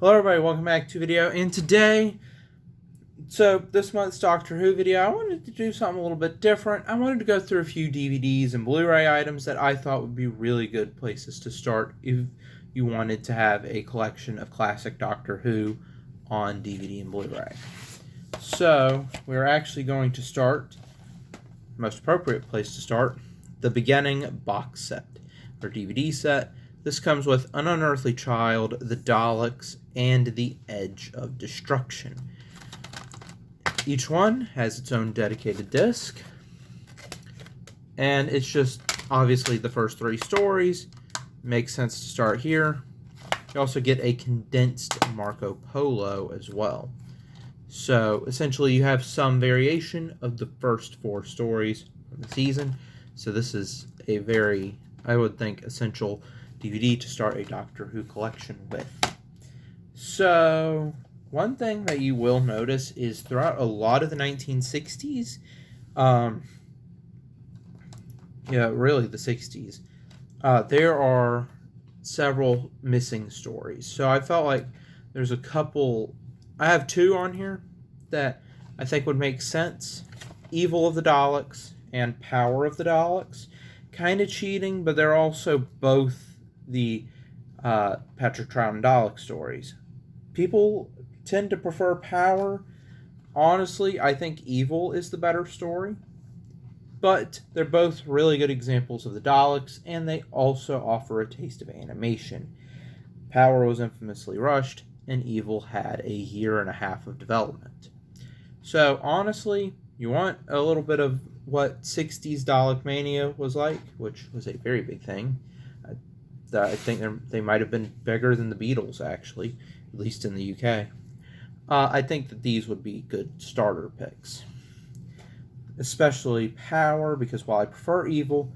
Hello everybody, welcome back to video, and today, this month's Doctor Who video, I wanted to do something a little bit different. I wanted to go through a few DVDs and Blu-ray items that I thought would be really good places to start if you wanted to have a collection of classic Doctor Who on DVD and Blu-ray. So, we're actually going to start, most appropriate place to start, the beginning box set, or DVD set. This comes with An Unearthly Child, The Daleks, and The Edge of Destruction. Each one has its own dedicated disc, and it's just obviously the first three stories. Makes sense to start here. You also get a condensed Marco Polo as well. So essentially you have some variation of the first four stories from the season. So this is a very, I would think, essential DVD to start a Doctor Who collection with. So, one thing that you will notice is throughout a lot of the 1960s, really the 60s, there are several missing stories. So I felt like there's a couple, I have two on here that I think would make sense. Evil of the Daleks and Power of the Daleks. Kind of cheating, but they're also both the Patrick Troughton Dalek stories. People tend to prefer Power. Honestly, I think Evil is the better story. But they're both really good examples of the Daleks, and they also offer a taste of animation. Power was infamously rushed, and Evil had a year and a half of development. So, honestly, you want a little bit of what 60s Dalek Mania was like, which was a very big thing. I think they might have been bigger than the Beatles, actually, at least in the UK. I think that these would be good starter picks. Especially Power, because while I prefer Evil,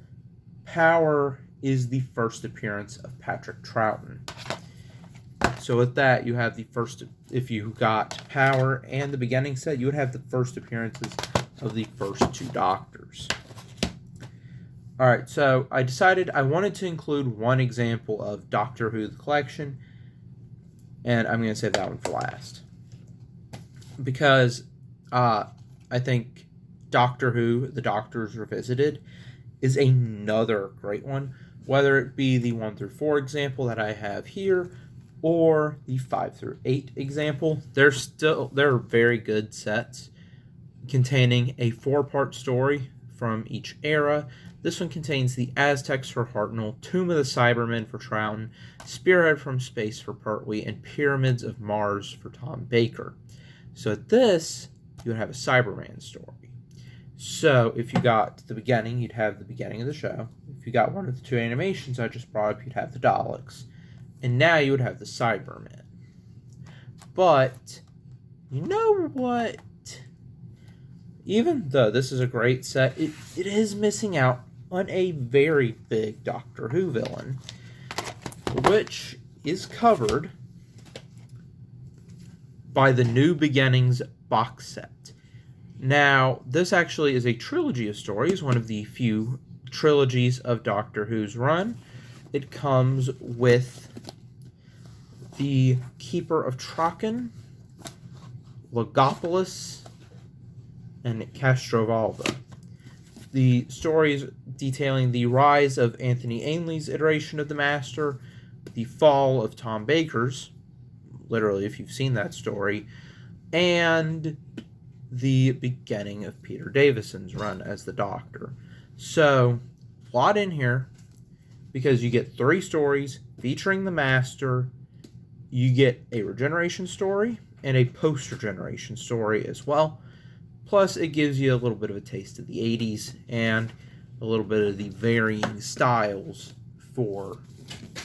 Power is the first appearance of Patrick Troughton. So with that, you have the first, if you got Power and the beginning set, you would have the first appearances of the first two Doctors. Alright, so I decided I wanted to include one example of Doctor Who the collection, and I'm going to save that one for last. Because I think Doctor Who, The Doctors Revisited, is another great one, whether it be the 1 through 4 example that I have here, or the 5 through 8 example. They're very good sets, containing a 4-part story from each era. This one contains the Aztecs for Hartnell, Tomb of the Cybermen for Troughton, Spearhead from Space for Pertwee, and Pyramids of Mars for Tom Baker. So at this, you would have a Cyberman story. So if you got the beginning, you'd have the beginning of the show. If you got one of the two animations I just brought up, you'd have the Daleks. And now you would have the Cybermen. But, you know what? Even though this is a great set, it is missing out on a very big Doctor Who villain, which is covered by the New Beginnings box set. Now, this actually is a trilogy of stories, one of the few trilogies of Doctor Who's run. It comes with the Keeper of Traken, Logopolis, and Castrovalva. The stories detailing the rise of Anthony Ainley's iteration of the Master, the fall of Tom Baker's, literally if you've seen that story, and the beginning of Peter Davison's run as the Doctor. So, a lot in here, because you get 3 stories featuring the Master, you get a regeneration story, and a post-regeneration story as well. Plus, it gives you a little bit of a taste of the 80s and a little bit of the varying styles for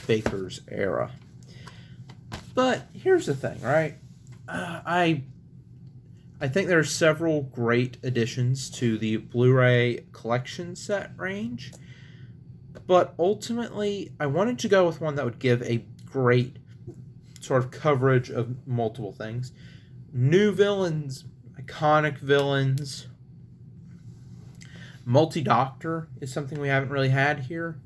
Baker's era. But here's the thing, right? I think there are several great additions to the Blu-ray collection set range, but ultimately, I wanted to go with one that would give a great sort of coverage of multiple things. New villains, iconic villains. Multi-Doctor is something we haven't really had here,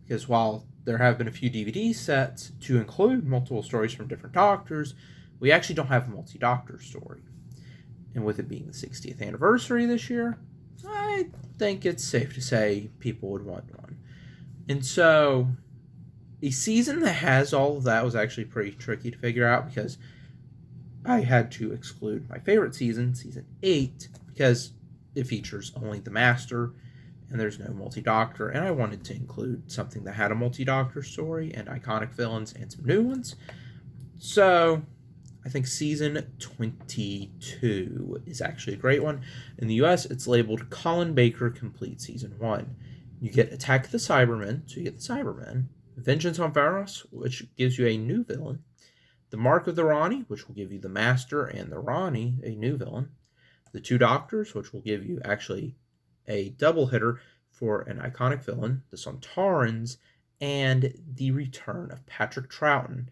because while there have been a few DVD sets to include multiple stories from different doctors. We actually don't have a multi-doctor story. And with it being the 60th anniversary this year, I think it's safe to say people would want one. And so, a season that has all of that was actually pretty tricky to figure out because I had to exclude my favorite season, season 8, because it features only the Master and there's no multi-doctor, and I wanted to include something that had a multi-doctor story and iconic villains and some new ones. So I think season 22 is actually a great one. In the US, it's labeled Colin Baker Complete Season 1. You get Attack of the Cybermen, so you get the Cybermen. Vengeance on Varos, which gives you a new villain. The Mark of the Ronnie, which will give you the Master and the Ronnie, a new villain. The Two Doctors, which will give you actually a double hitter for an iconic villain. The Sontarans, and the return of Patrick Troughton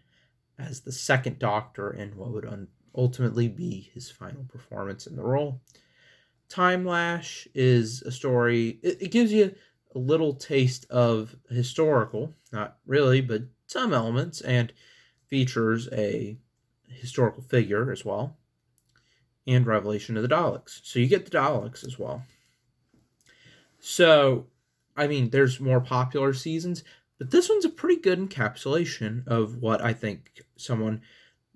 as the second Doctor in what would ultimately be his final performance in the role. Time Lash is a story, it gives you a little taste of historical, not really, but some elements, and features a historical figure as well, and Revelation of the Daleks. So you get the Daleks as well. So, I mean, there's more popular seasons, but this one's a pretty good encapsulation of what I think someone,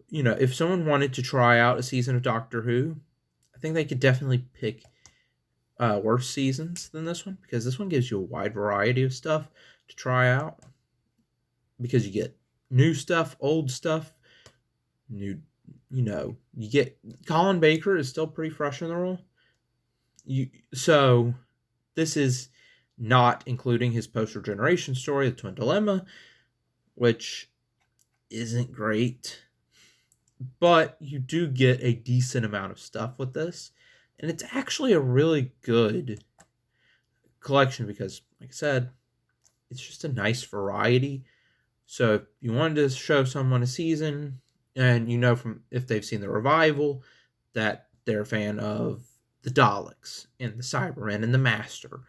if someone wanted to try out a season of Doctor Who, I think they could definitely pick worse seasons than this one, because this one gives you a wide variety of stuff to try out, because you get new stuff, old stuff, you get Colin Baker is still pretty fresh in the role. So this is not including his poster generation story, The Twin Dilemma, which isn't great, but you do get a decent amount of stuff with this, and it's actually a really good collection because, like I said, it's just a nice variety. So if you wanted to show someone a season, and from if they've seen the revival that they're a fan of the Daleks and the Cybermen and the Master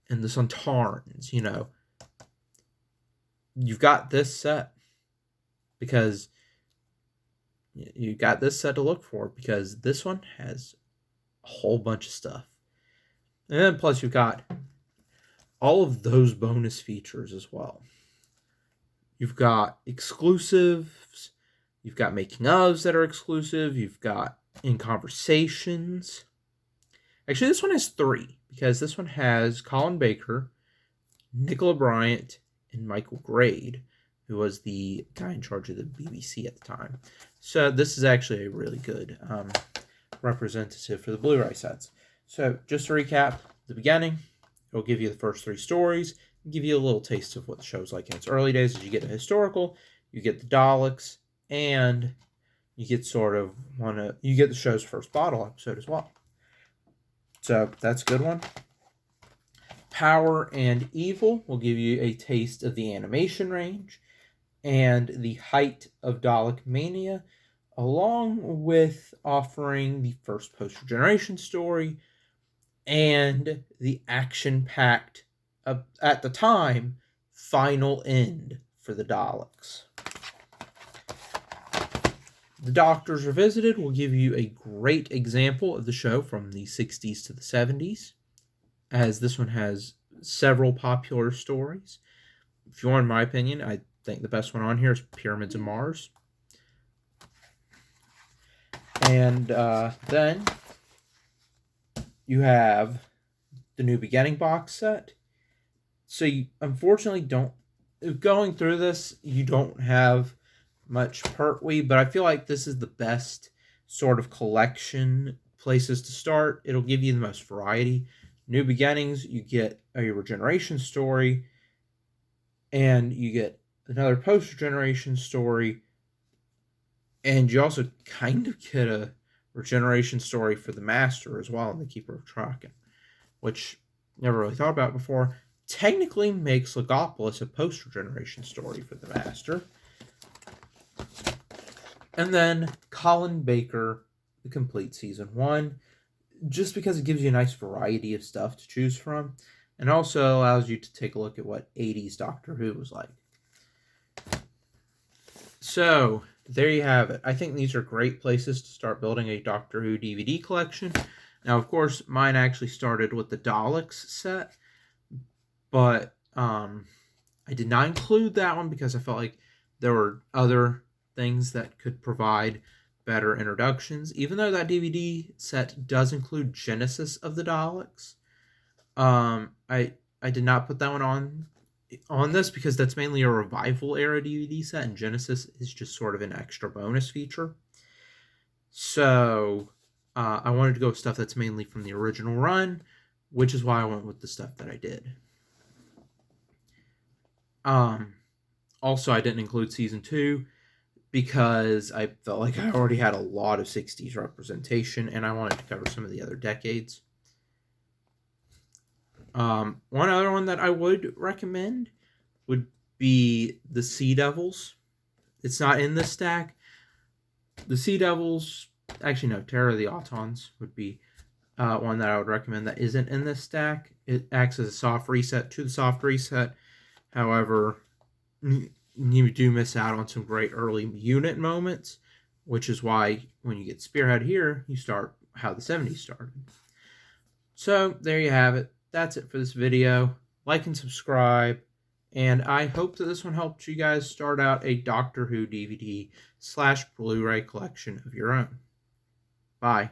and the Sontarans, you've got this set because you got this set to look for, because this one has a whole bunch of stuff. And then plus you've got all of those bonus features as well. You've got exclusives, you've got making ofs that are exclusive, you've got in conversations. Actually, this one has 3, because this one has Colin Baker, Nicola Bryant, and Michael Grade, who was the guy in charge of the BBC at the time. So this is actually a really good representative for the Blu-ray sets. So just to recap, the beginning, it'll give you the first 3 stories, and give you a little taste of what the show's like in its early days. As you get a historical, you get the Daleks, and you get you get the show's first bottle episode as well. So that's a good one. Power and Evil will give you a taste of the animation range and the height of Dalek Mania, along with offering the first poster generation story and the action-packed, at the time, final end for the Daleks. The Doctors Revisited will give you a great example of the show from the 60s to the 70s, as this one has several popular stories. If you want my opinion, I think the best one on here is Pyramids of Mars. And then you have the New Beginning box set. So you unfortunately going through this, you don't have much Pertwee, but I feel like this is the best sort of collection places to start. It'll give you the most variety. New Beginnings, you get a regeneration story, and you get another poster generation story, and you also kind of get a regeneration story for the Master as well, and the Keeper of Traken, which never really thought about before. Technically makes Logopolis a poster generation story for the Master. And then Colin Baker, the complete season 1, just because it gives you a nice variety of stuff to choose from, and also allows you to take a look at what 80s Doctor Who was like. So, there you have it. I think these are great places to start building a Doctor Who DVD collection. Now, of course, mine actually started with the Daleks set, but I did not include that one because I felt like there were other things that could provide better introductions. Even though that DVD set does include Genesis of the Daleks, I did not put that one on this because that's mainly a revival era DVD set, and Genesis is just sort of an extra bonus feature. So I wanted to go with stuff that's mainly from the original run, which is why I went with the stuff that I did. Also, I didn't include season 2 because I felt like I already had a lot of 60s representation and I wanted to cover some of the other decades. One other one that I would recommend would be the Sea Devils. It's not in this stack. The Sea Devils, actually no, Terror of the Autons would be one that I would recommend that isn't in this stack. It acts as a soft reset to the soft reset. However, you do miss out on some great early unit moments, which is why when you get Spearhead here, you start how the 70s started. So there you have it. That's it for this video. Like and subscribe. And I hope that this one helped you guys start out a Doctor Who DVD / Blu-ray collection of your own. Bye.